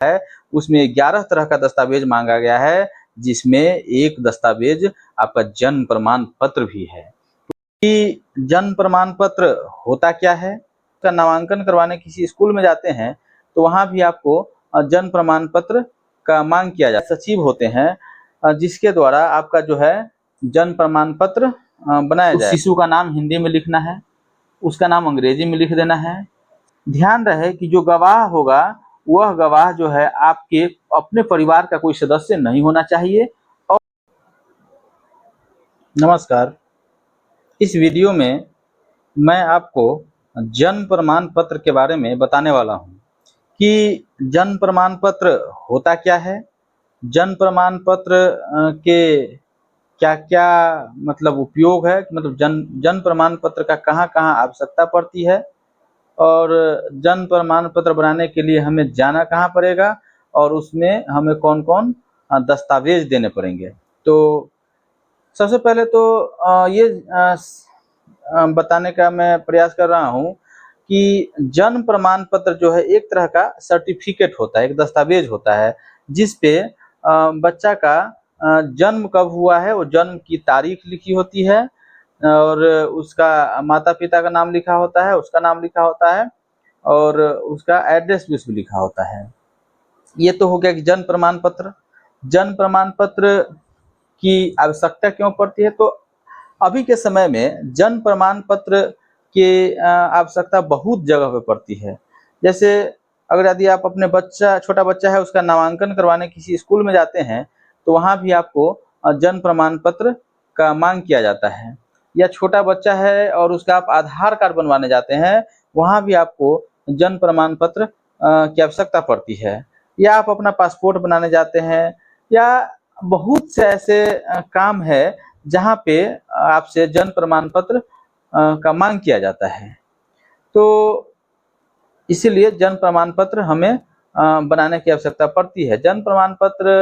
है उसमें 11 तरह का दस्तावेज मांगा गया है, जिसमें एक दस्तावेज आपका जन्म प्रमाण पत्र भी है। कि जन्म प्रमाण पत्र होता क्या है? का नामांकन करवाने किसी स्कूल में जाते हैं तो वहाँ भी आपको जन्म प्रमाण पत्र का मांग किया जाता है। सचिव होते हैं जिसके द्वारा आपका जो है जन्म प्रमाण पत्र बनाया जाए। शिशु का नाम हिंदी में लिखना है, उसका नाम अंग्रेजी में लिख देना है। ध्यान रहे कि जो गवाह होगा वह गवाह जो है आपके अपने परिवार का कोई सदस्य नहीं होना चाहिए। और नमस्कार, इस वीडियो में मैं आपको जन्म प्रमाण पत्र के बारे में बताने वाला हूँ कि जन्म प्रमाण पत्र होता क्या है, जन्म प्रमाण पत्र के क्या-क्या मतलब उपयोग है, मतलब जन्म प्रमाण पत्र का कहाँ-कहाँ आवश्यकता पड़ती है और जन्म प्रमाण पत्र बनाने के लिए हमें जाना कहाँ पड़ेगा और उसमें हमें कौन-कौन दस्तावेज देने पड़ेंगे। तो सबसे पहले तो ये बताने का मैं प्रयास कर रहा हूँ कि जन्म प्रमाण पत्र जो है एक तरह का सर्टिफिकेट होता है, एक दस्तावेज होता है जिस पे बच्चा का जन्म कब हुआ है, वो जन्म की तारीख लिखी होती है और उसका माता-पिता का नाम लिखा होता है, उसका नाम लिखा होता है और उसका एड्रेस भी उसमें लिखा होता है। ये तो हो गया कि जन्म प्रमाण पत्र। जन्म प्रमाण पत्र की आवश्यकता क्यों पड़ती है? तो अभी के समय में जन्म प्रमाण पत्र की आवश्यकता बहुत जगह पे पड़ती है। जैसे अगर यदि आप अपने छोटा बच्चा है उसका नामांकन करवाने किसी स्कूल में जाते हैं तो वहाँ भी आपको जन्म प्रमाण पत्र का मांग किया जाता है। या छोटा बच्चा है और उसका आप आधार कार्ड बनवाने जाते हैं, वहाँ भी आपको जन्म प्रमाण पत्र की आवश्यकता पड़ती है। या आप अपना पासपोर्ट बनाने जाते हैं या बहुत से ऐसे काम है जहाँ पे आपसे जन्म प्रमाण पत्र का मांग किया जाता है। तो इसीलिए जन्म प्रमाण पत्र हमें बनाने की आवश्यकता पड़ती है। जन्म प्रमाण पत्र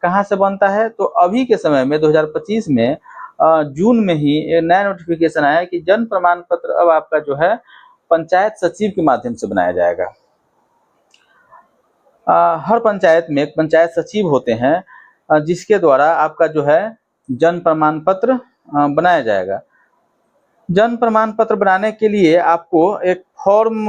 कहाँ से बनता है? तो अभी के समय में 2025 में जून में ही एक नया नोटिफिकेशन आया है कि जन्म प्रमाण पत्र अब आपका जो है पंचायत सचिव के माध्यम से बनाया जाएगा। हर पंचायत में एक पंचायत सचिव होते हैं जिसके द्वारा आपका जो है जन्म प्रमाण पत्र बनाया जाएगा। जन्म प्रमाण पत्र बनाने के लिए आपको एक फॉर्म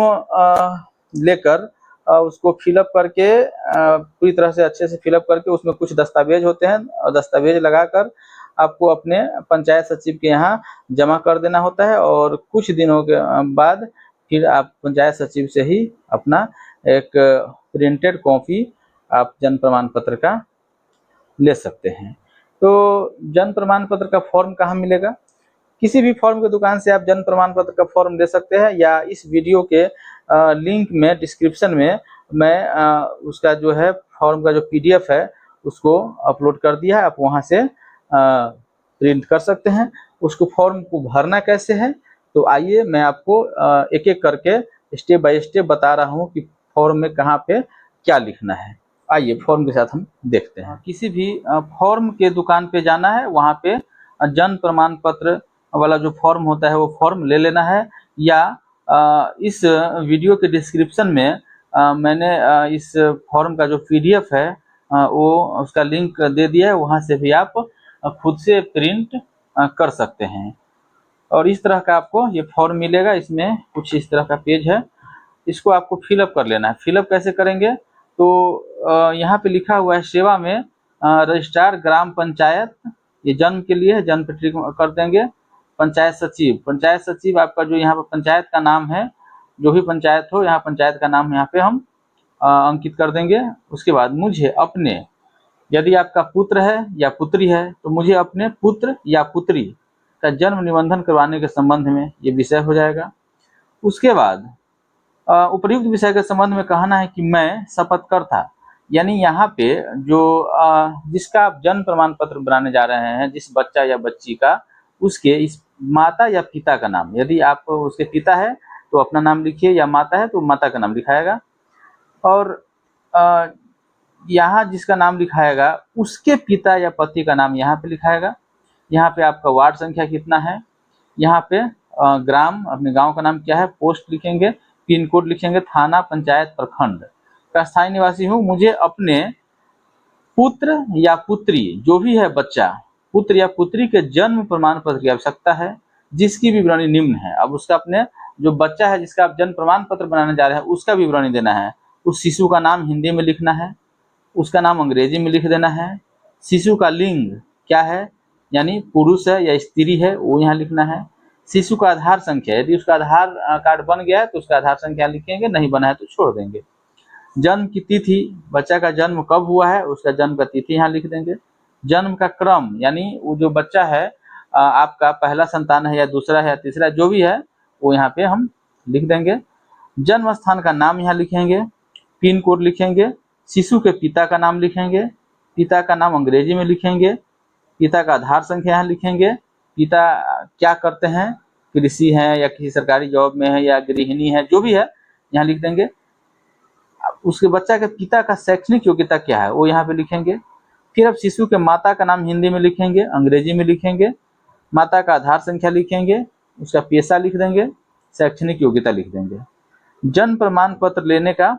लेकर उसको फिलअप करके पूरी तरह से अच्छे से फिलअप करके उसमें कुछ दस्तावेज होते हैं और दस्तावेज लगाकर आपको अपने पंचायत सचिव के यहाँ जमा कर देना होता है और कुछ दिनों के बाद फिर आप पंचायत सचिव से ही अपना एक प्रिंटेड कॉपी आप जन्म प्रमाण पत्र का ले सकते हैं। तो जन्म प्रमाण पत्र का फॉर्म कहाँ मिलेगा? किसी भी फॉर्म की दुकान से आप जन्म प्रमाण पत्र का फॉर्म ले सकते हैं या इस वीडियो के लिंक में डिस्क्रिप्शन में मैं उसका जो है फॉर्म का जो पीडीएफ है उसको अपलोड कर दिया है, आप वहां से प्रिंट कर सकते हैं। उसको फॉर्म को भरना कैसे है तो आइए मैं आपको एक एक करके स्टेप बाय स्टेप बता रहा हूँ कि फॉर्म में कहाँ पे क्या लिखना है। आइए फॉर्म के साथ हम देखते हैं। किसी भी फॉर्म के दुकान पे जाना है, वहाँ पे जन्म प्रमाण पत्र वाला जो फॉर्म होता है वो फॉर्म ले लेना है या इस वीडियो के डिस्क्रिप्शन में मैंने इस फॉर्म का जो पीडीएफ है वो उसका लिंक दे दिया है, वहाँ से भी आप खुद से प्रिंट कर सकते हैं। और इस तरह का आपको ये फॉर्म मिलेगा, इसमें कुछ इस तरह का पेज है, इसको आपको फिलअप कर लेना है। फिलअप कैसे करेंगे? तो यहाँ पे लिखा हुआ है सेवा में रजिस्ट्रार ग्राम पंचायत, ये जन्म के लिए जन्म पे टिक कर देंगे। पंचायत सचिव आपका जो यहाँ पर पंचायत का नाम है, जो भी पंचायत हो यहाँ पंचायत का नाम यहाँ पे हम अंकित कर देंगे। उसके बाद मुझे अपने, यदि आपका पुत्र है या पुत्री है तो मुझे अपने पुत्र या पुत्री का जन्म निबंधन करवाने के संबंध में ये विषय हो जाएगा। उसके बाद उपयुक्त विषय के संबंध में कहना है कि मैं शपथकर्ता, यानी यहाँ पे जो जिसका आप जन्म प्रमाण पत्र बनाने जा रहे हैं, जिस बच्चा या बच्ची का, उसके इस माता या पिता का नाम, यदि आप उसके पिता है तो अपना नाम लिखिए या माता है तो माता का नाम लिखाएगा। और यहाँ जिसका नाम लिखाएगा उसके पिता या पति का नाम यहाँ पे लिखाएगा। यहाँ पे आपका वार्ड संख्या कितना है, यहाँ पे ग्राम, अपने गांव का नाम क्या है, पोस्ट लिखेंगे, पिन कोड लिखेंगे, थाना, पंचायत, प्रखंड का स्थायी निवासी हूँ, मुझे अपने पुत्र या पुत्री जो भी है बच्चा, पुत्र या पुत्री के जन्म प्रमाण पत्र की आवश्यकता है, जिसकी विवरणी निम्न है। अब उसका अपने जो बच्चा है जिसका आप जन्म प्रमाण पत्र बनाने जा रहे हैं उसका विवरणी देना है। उस शिशु का नाम हिंदी में लिखना है, उसका नाम अंग्रेजी में लिख देना है, शिशु का लिंग क्या है यानी पुरुष है या स्त्री है वो यहाँ लिखना है, शिशु का आधार संख्या, यदि उसका आधार कार्ड बन गया है तो उसका आधार संख्या लिखेंगे, नहीं बना है तो छोड़ देंगे। जन्म की तिथि, बच्चा का जन्म कब हुआ है उसका जन्म का तिथि यहाँ लिख देंगे। जन्म का क्रम यानी वो जो बच्चा है आपका पहला संतान है या दूसरा है या तीसरा जो भी है वो यहाँ पे हम लिख देंगे। जन्म स्थान का नाम यहाँ लिखेंगे, पिन कोड लिखेंगे, शिशु के पिता का नाम लिखेंगे, पिता का नाम अंग्रेजी में लिखेंगे, पिता का आधार संख्या यहाँ लिखेंगे, पिता क्या करते हैं, कृषि है या किसी सरकारी जॉब में है या गृहिणी है जो भी है यहाँ लिख देंगे। उसके बच्चा के पिता का शैक्षणिक योग्यता क्या है वो यहाँ पे लिखेंगे। फिर अब शिशु के माता का नाम हिंदी में लिखेंगे, अंग्रेजी में लिखेंगे, माता का आधार संख्या लिखेंगे, उसका पेशा लिख देंगे, शैक्षणिक योग्यता लिख देंगे। जन्म प्रमाण पत्र लेने का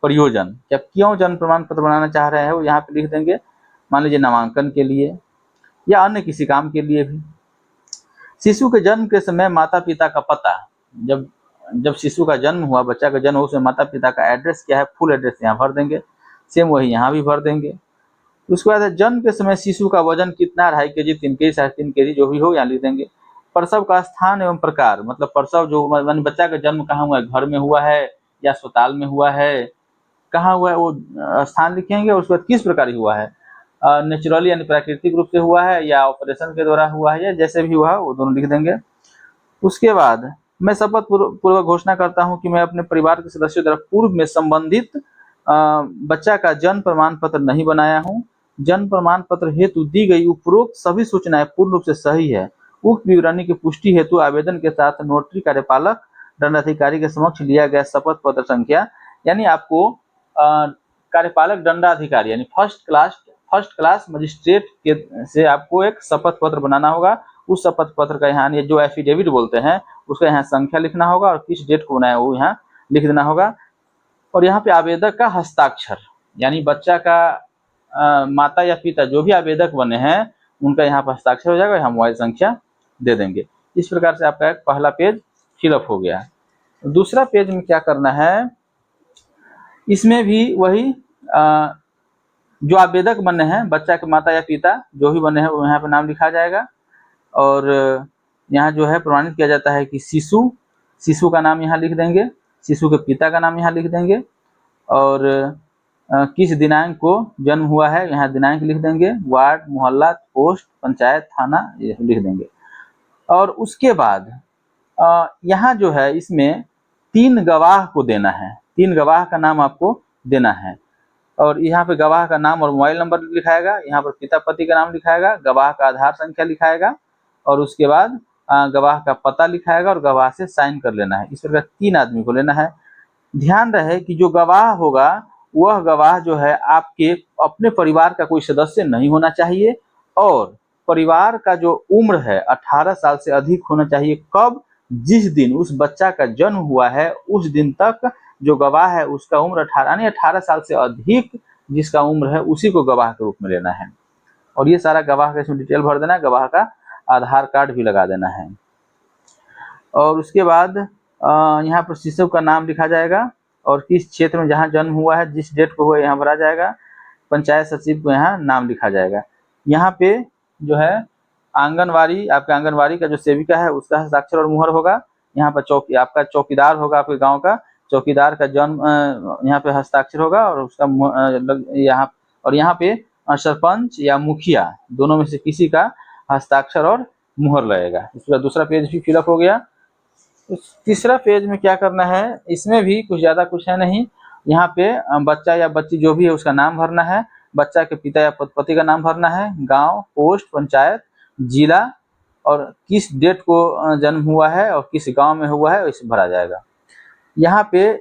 प्रयोजन, क्या क्यों जन्म प्रमाण पत्र बनाना चाह रहे हैं वो यहाँ पे लिख देंगे। मान लीजिए नामांकन के लिए या अन्य किसी काम के लिए भी। शिशु के जन्म के समय माता पिता का पता, जब शिशु का जन्म हुआ, बच्चा का जन्म हो उसमें माता पिता का एड्रेस क्या है, फुल एड्रेस यहाँ भर देंगे, सेम वही यहाँ भी भर देंगे। उसके बाद जन्म के समय शिशु का वजन कितना, 2.5 केजी, 3 केजी, 3.5 केजी जो भी हो यहाँ लिख देंगे। प्रसव का स्थान एवं प्रकार, मतलब प्रसव जो बच्चा का जन्म कहाँ हुआ है, घर में हुआ है या अस्पताल में हुआ है, कहाँ हुआ है वो स्थान लिखेंगे। उसके बाद किस प्रकार हुआ है, नेचुरली यानी प्राकृतिक रूप से हुआ है या ऑपरेशन के द्वारा हुआ है या जैसे भी हुआ वो दोनों लिख देंगे। उसके बाद मैं शपथ पूर्वक घोषणा करता हूं कि मैं अपने परिवार के सदस्यों द्वारा पूर्व में संबंधित बच्चा का जन्म प्रमाण पत्र नहीं बनाया हूं। जन्म प्रमाण पत्र हेतु दी गई उपरोक्त सभी सूचनाएं पूर्ण रूप से सही है। उक्त विवरणी की पुष्टि हेतु आवेदन के साथ नोटरी कार्यपालक दंडाधिकारी के समक्ष लिया गया शपथ पत्र संख्या, यानी आपको कार्यपालक दंडाधिकारी यानी फर्स्ट क्लास मजिस्ट्रेट के से आपको एक शपथ पत्र बनाना होगा। उस शपथ पत्र का यहाँ जो एफिडेविट बोलते हैं उसका यहाँ संख्या लिखना होगा और किस डेट को बनाया वो यहाँ लिख देना होगा। और यहाँ पे आवेदक का हस्ताक्षर यानी बच्चा का माता या पिता जो भी आवेदक बने हैं उनका यहाँ पर हस्ताक्षर हो जाएगा, यहाँ मोबाइल संख्या दे देंगे। इस प्रकार से आपका एक पहला पेज फिलअप हो गया। दूसरा पेज में क्या करना है, इसमें भी वही जो आवेदक बने हैं बच्चा के माता या पिता जो भी बने हैं वो यहाँ पे नाम लिखा जाएगा। और यहाँ जो है प्रमाणित किया जाता है कि शिशु का नाम यहाँ लिख देंगे, शिशु के पिता का नाम यहाँ लिख देंगे और किस दिनांक को जन्म हुआ है यहाँ दिनांक लिख देंगे, वार्ड, मोहल्ला, पोस्ट, पंचायत, थाना ये लिख देंगे। और उसके बाद यहाँ जो है इसमें 3 गवाह को देना है, 3 गवाह का नाम आपको देना है। और यहाँ पे गवाह का नाम और मोबाइल नंबर लिखाएगा, यहाँ पर पिता पति का नाम लिखाएगा, गवाह का आधार संख्या लिखाएगा और उसके बाद गवाह का पता लिखाएगा और गवाह से साइन कर लेना है। इस प्रकार 3 आदमी को लेना है। ध्यान रहे कि जो गवाह होगा वह गवाह जो है आपके अपने परिवार का कोई सदस्य नहीं होना चाहिए और परिवार का जो उम्र है 18 साल से अधिक होना चाहिए। कब, जिस दिन उस बच्चा का जन्म हुआ है उस दिन तक जो गवाह है उसका उम्र 18 साल से अधिक जिसका उम्र है उसी को गवाह के रूप में लेना है। और ये सारा गवाह का इसमें डिटेल भर देना है, गवाह का आधार कार्ड भी लगा देना है। और उसके बाद यहाँ पर शिशु का नाम लिखा जाएगा और किस क्षेत्र में जहाँ जन्म हुआ है जिस डेट को हुआ यहाँ भरा जाएगा। पंचायत सचिव को यहाँ नाम लिखा जाएगा। यहाँ पे जो है आंगनवाड़ी, आपके आंगनवाड़ी का जो सेविका है उसका हस्ताक्षर और मुहर होगा। यहाँ पर आपका चौकीदार होगा, आपके गांव का चौकीदार का जन्म यहाँ पे हस्ताक्षर होगा और उसका यहाँ, और यहाँ पे सरपंच या मुखिया दोनों में से किसी का हस्ताक्षर और मुहर लगेगा। इसका दूसरा पेज भी फिलअप हो गया। तीसरा पेज में क्या करना है, इसमें भी कुछ ज़्यादा कुछ है नहीं। यहाँ पे बच्चा या बच्ची जो भी है उसका नाम भरना है, बच्चा के पिता या पति का नाम भरना है, गांव, पोस्ट, पंचायत, जिला और किस डेट को जन्म हुआ है और किस गांव में हुआ है इसे भरा जाएगा। यहाँ पे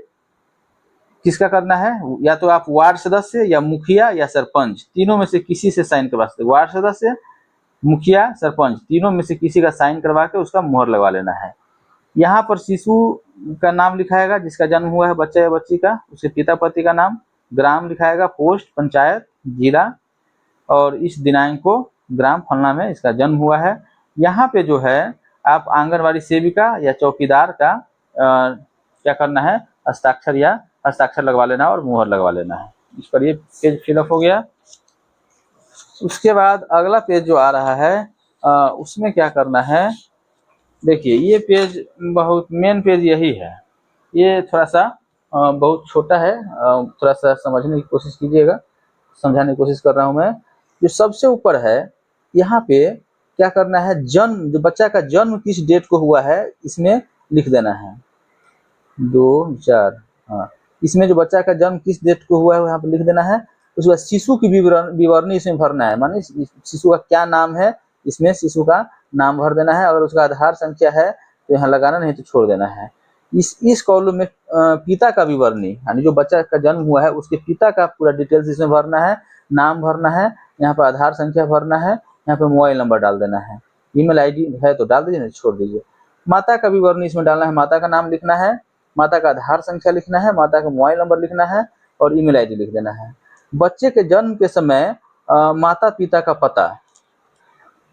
किसका करना है, या तो आप वार्ड सदस्य या मुखिया या सरपंच तीनों में से किसी से साइन करवा सकते। वार्ड सदस्य, मुखिया, सरपंच तीनों में से किसी का साइन करवा के उसका मुहर लगवा लेना है। यहाँ पर शिशु का नाम लिखाएगा जिसका जन्म हुआ है बच्चा या बच्ची का, उसके पिता पति का नाम, ग्राम लिखाएगा, पोस्ट पंचायत जिला, और इस दिनांक को ग्राम फलना में इसका जन्म हुआ है। यहाँ पे जो है आप आंगनवाड़ी सेविका या चौकीदार का क्या करना है, हस्ताक्षर लगवा लेना और मुहर लगवा लेना है। इस पर ये पेज फिलअप हो गया। उसके बाद अगला पेज जो आ रहा है उसमें क्या करना है, देखिए ये पेज बहुत मेन पेज यही है। ये थोड़ा सा बहुत छोटा है, थोड़ा सा समझने की कोशिश कीजिएगा, समझाने की कोशिश कर रहा हूँ मैं। जो सबसे ऊपर है यहाँ पे क्या करना है, जन्म, जो बच्चा का जन्म किस डेट को हुआ है इसमें लिख देना है। 2000, हाँ, इसमें जो बच्चा का जन्म किस डेट को हुआ है यहाँ पे लिख देना है। उसके बाद शिशु की विवरणी इसमें भरना है, माने शिशु का क्या नाम है, इसमें शिशु का नाम भर देना है। अगर उसका आधार संख्या है तो यहाँ लगाना, नहीं तो छोड़ देना है। इस कॉलम में पिता का विवरणी, यानी जो बच्चा का जन्म हुआ है उसके पिता का पूरा डिटेल्स इसमें भरना है, नाम भरना है, यहाँ पर आधार संख्या भरना है, यहाँ पे मोबाइल नंबर डाल देना है, ईमेल आईडी है तो डाल दीजिए, नहीं छोड़ दीजिए। माता का विवरणी इसमें डालना है, माता का नाम लिखना है, माता का आधार संख्या लिखना है, माता का मोबाइल नंबर लिखना है और ईमेल आईडी लिख देना है। बच्चे के जन्म के समय माता पिता का पता,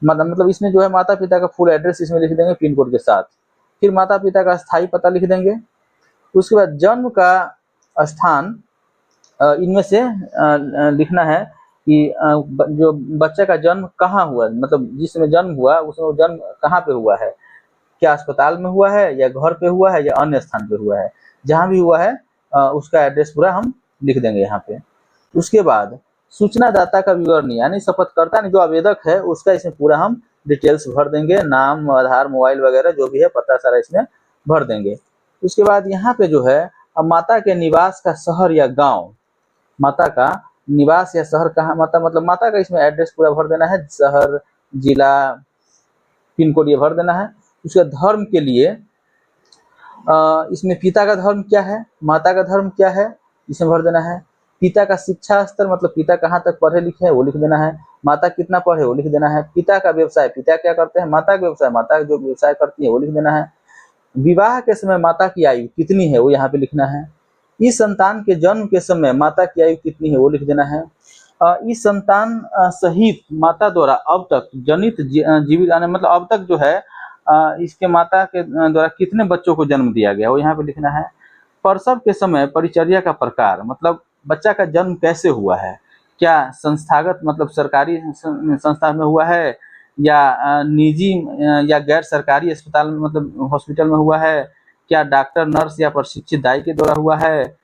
मतलब इसमें जो है माता पिता का फुल एड्रेस इसमें लिख देंगे पिन कोड के साथ। फिर माता पिता का स्थायी पता लिख देंगे। उसके बाद जन्म का स्थान इनमें से लिखना है कि जो बच्चे का जन्म कहाँ हुआ, मतलब जिसमें जन्म हुआ उसमें जन्म कहाँ पे हुआ है, क्या अस्पताल में हुआ है या घर पे हुआ है या अन्य स्थान पे हुआ है, जहाँ भी हुआ है उसका एड्रेस पूरा हम लिख देंगे यहाँ पे। उसके बाद सूचनादाता का विवरणी, यानी शपथकर्ता ने जो आवेदक है उसका इसमें पूरा हम डिटेल्स भर देंगे, नाम, आधार, मोबाइल वगैरह जो भी है पता सारा इसमें भर देंगे। उसके बाद यहाँ पे जो है अब माता के निवास का शहर या गांव, माता का निवास या शहर कहाँ, मतलब माता का इसमें एड्रेस पूरा भर देना है, शहर, जिला, पिन कोड ये भर देना है। उसके धर्म के लिए इसमें पिता का धर्म क्या है, माता का धर्म क्या है इसमें भर देना है। पिता का शिक्षा स्तर, मतलब पिता कहाँ तक पढ़े लिखे हैं वो लिख देना है। माता कितना पढ़े वो लिख देना है। पिता का व्यवसाय, पिता क्या करते हैं, माता का व्यवसाय, माता जो व्यवसाय करती है वो लिख देना है। विवाह के समय माता की आयु कितनी है वो यहाँ पे लिखना है। इस संतान के जन्म के समय माता की आयु कितनी है वो लिख देना है। इस संतान सहित माता द्वारा अब तक जनित जीवित, मतलब अब तक जो है इसके माता के द्वारा कितने बच्चों को जन्म दिया गया वो यहाँ पे लिखना है। प्रसव के समय परिचर्या का प्रकार, मतलब बच्चा का जन्म कैसे हुआ है, क्या संस्थागत मतलब सरकारी संस्था में हुआ है या निजी या गैर सरकारी अस्पताल में, मतलब हॉस्पिटल में हुआ है, क्या डॉक्टर, नर्स या प्रशिक्षित दाई के द्वारा हुआ है,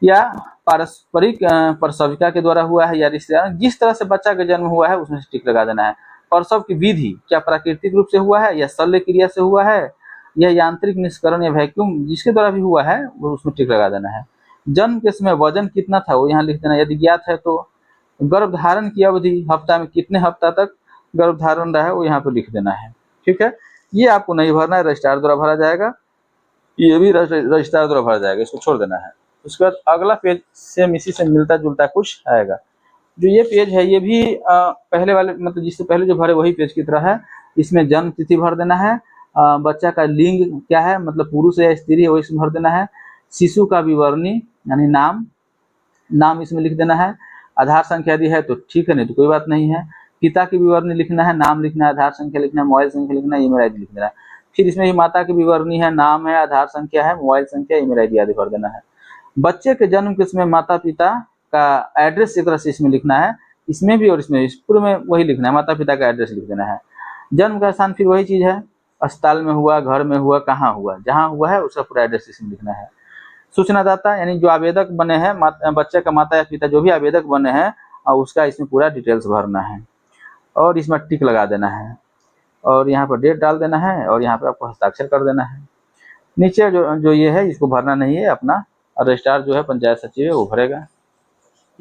या पारस्परिक प्रसविका के द्वारा हुआ है, या रिश्तेदार, जिस तरह से बच्चा का जन्म हुआ है उसमें टिक लगा देना है। प्रसव की विधि क्या प्राकृतिक रूप से हुआ है या शल्य क्रिया से हुआ है या यांत्रिक निष्करण या वैक्यूम, जिसके द्वारा भी हुआ है वो उसमें टिक लगा देना है। जन्म के समय वजन कितना था वो यहाँ लिख देना यदि ज्ञात है तो। गर्भधारण की अवधि, हफ्ता में कितने हफ्ता तक गर्भधारण रहा है वो यहाँ पे लिख देना है। ठीक है, ये आपको नहीं भरना है, रजिस्ट्रार द्वारा भरा जाएगा, ये भी रजिस्ट्रार द्वारा भरा जाएगा, इसको छोड़ देना है। उसके बाद अगला पेज सेम इसी से मिलता जुलता कुछ आएगा। जो ये पेज है ये भी पहले वाले, मतलब जिससे पहले जो भरे वही पेज की तरह है। इसमें जन्म तिथि भर देना है, बच्चा का लिंग क्या है, मतलब पुरुष है या स्त्री है वो इसमें भर देना है। शिशु का विवरणी यानी नाम इसमें लिख देना है। आधार संख्या यदि है तो ठीक है, नहीं तो कोई बात नहीं है। पिता की विवरणी लिखना है, नाम लिखना है, आधार संख्या लिखना है, मोबाइल संख्या लिखना है, ईमेल आईडी लिख देना है। फिर इसमें ही माता की विवरणी है, नाम है, आधार संख्या है, मोबाइल संख्या, ईमेल आईडी आदि भर देना है। बच्चे के जन्म के समय माता पिता का एड्रेस एक तरह से इसमें लिखना है, इसमें भी और इसमें भी, पूरे में वही लिखना है, माता पिता का एड्रेस लिख देना है। जन्म का स्थान फिर वही चीज है, अस्पताल में हुआ, घर में हुआ, कहाँ हुआ, जहाँ हुआ है उसका पूरा एड्रेस इसमें लिखना है। सूचनादाता यानी जो आवेदक बने हैं, बच्चे का माता या पिता जो भी आवेदक बने हैं उसका इसमें पूरा डिटेल्स भरना है और इसमें टिक लगा देना है और यहाँ पर डेट डाल देना है और यहाँ पर आपको हस्ताक्षर कर देना है। नीचे जो ये है इसको भरना नहीं है, अपना रजिस्ट्रार जो है पंचायत सचिव है वो भरेगा।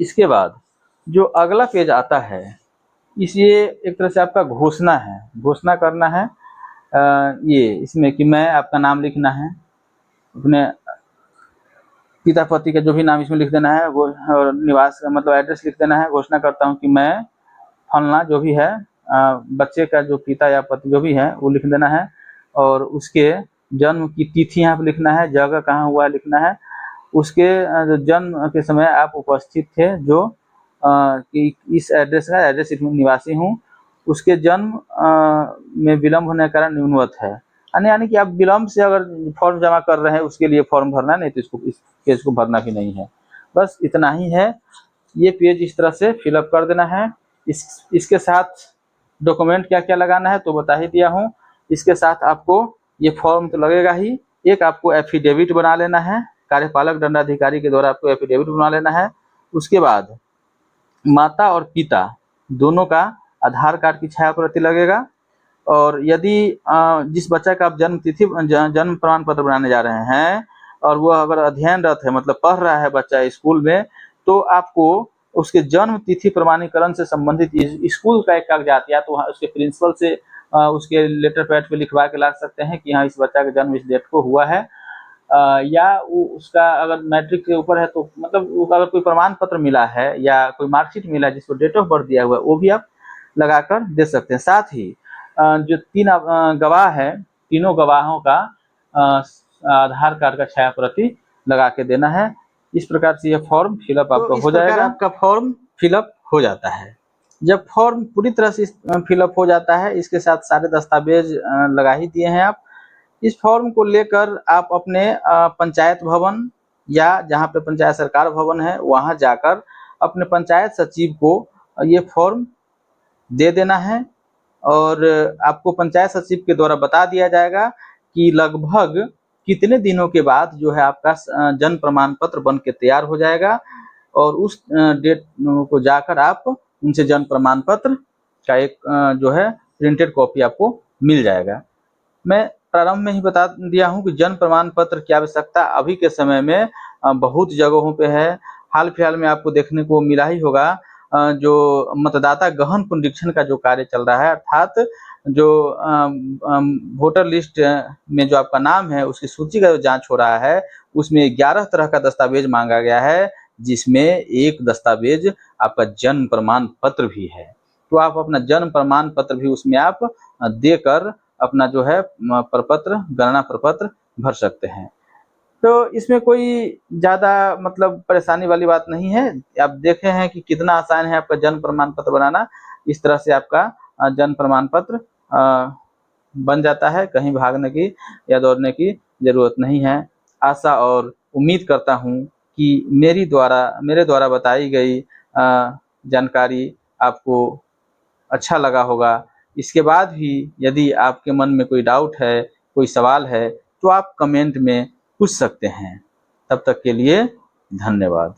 इसके बाद जो अगला पेज आता है ये एक तरह से आपका घोषणा है, घोषणा करना है। ये इसमें कि मैं, आपका नाम लिखना है, अपने पिता पति का जो भी नाम इसमें लिख देना है, वो और निवास का मतलब एड्रेस लिख देना है। घोषणा करता हूँ कि मैं फलना जो भी है, बच्चे का जो पिता या पति जो भी है वो लिख देना है और उसके जन्म की तिथि यहाँ पे लिखना है, जगह कहाँ हुआ है लिखना है उसके जो जन्म के समय आप उपस्थित थे, जो कि इस एड्रेस का एड्रेस निवासी हूँ, उसके जन्म में विलम्ब होने के कारण न्यूनवत है। यानी कि आप विलम्ब से अगर फॉर्म जमा कर रहे हैं उसके लिए फॉर्म भरना है, नहीं तो इस पेज को भरना भी नहीं है। बस इतना ही है। ये पेज इस तरह से फिलअप कर देना है। इसके साथ डॉक्यूमेंट क्या क्या लगाना है तो बता ही दिया हूँ। इसके साथ आपको ये फॉर्म तो लगेगा ही, एक आपको एफिडेविट बना लेना है, कार्यपालक दंडाधिकारी के द्वारा आपको एफिडेविट बना लेना है। उसके बाद माता और पिता दोनों का आधार कार्ड की छाया प्रति लगेगा। और यदि जिस बच्चा का आप जन्म प्रमाण पत्र बनाने जा रहे हैं और वो अगर अध्ययनरत है, मतलब पढ़ रहा है बच्चा स्कूल में, तो आपको उसके जन्म तिथि प्रमाणीकरण से संबंधित स्कूल का एक कागजात या तो उसके प्रिंसिपल से उसके लेटर पैड पे लिखवा के ला सकते हैं कि हाँ इस बच्चा का जन्म इस डेट को हुआ है। या उसका अगर मैट्रिक के ऊपर है तो मतलब अगर कोई प्रमाण पत्र मिला है या कोई मार्कशीट मिला है जिसको डेट ऑफ बर्थ दिया हुआ है, वो भी आप लगाकर दे सकते हैं। साथ ही जो 3 गवाह है, तीनों गवाहों का आधार कार्ड का छाया प्रति लगा के देना है। इस प्रकार से यह फॉर्म फिलअप आपका हो जाएगा। आपका फॉर्म फिलअप हो जाता है। जब फॉर्म पूरी तरह से फिलअप हो जाता है, इसके साथ सारे दस्तावेज लगा ही दिए हैं आप। इस फॉर्म को लेकर आप अपने पंचायत भवन या जहाँ पे पंचायत सरकार भवन है वहाँ जाकर अपने पंचायत सचिव को ये फॉर्म दे देना है। और आपको पंचायत सचिव के द्वारा बता दिया जाएगा कि लगभग कितने दिनों के बाद जो है आपका जन्म प्रमाण पत्र बन के तैयार हो जाएगा, और उस डेट को जाकर आप उनसे जन्म प्रमाण पत्र का एक जो है प्रिंटेड कॉपी आपको मिल जाएगा। मैं प्रारंभ में ही बता दिया हूँ कि जन्म प्रमाण पत्र की आवश्यकता अभी के समय में बहुत जगहों पे है। हाल फिलहाल में आपको देखने को मिला ही होगा जो मतदाता गहन पुनरीक्षण का जो कार्य चल रहा है, अर्थात जो वोटर लिस्ट में जो आपका नाम है उसकी सूची का जो जांच हो रहा है, उसमें 11 तरह का दस्तावेज मांगा गया है, जिसमें एक दस्तावेज आपका जन्म प्रमाण पत्र भी है। तो आप अपना जन्म प्रमाण पत्र भी उसमें आप देकर अपना जो है प्रपत्र, गणना प्रपत्र भर सकते हैं। तो इसमें कोई ज़्यादा मतलब परेशानी वाली बात नहीं है। आप देखे हैं कि कितना आसान है आपका जन्म प्रमाण पत्र बनाना। इस तरह से आपका जन्म प्रमाण पत्र बन जाता है। कहीं भागने की या दौड़ने की ज़रूरत नहीं है। आशा और उम्मीद करता हूँ कि मेरे द्वारा बताई गई जानकारी आपको अच्छा लगा होगा। इसके बाद भी यदि आपके मन में कोई डाउट है, कोई सवाल है, तो आप कमेंट में पूछ सकते हैं। तब तक के लिए धन्यवाद।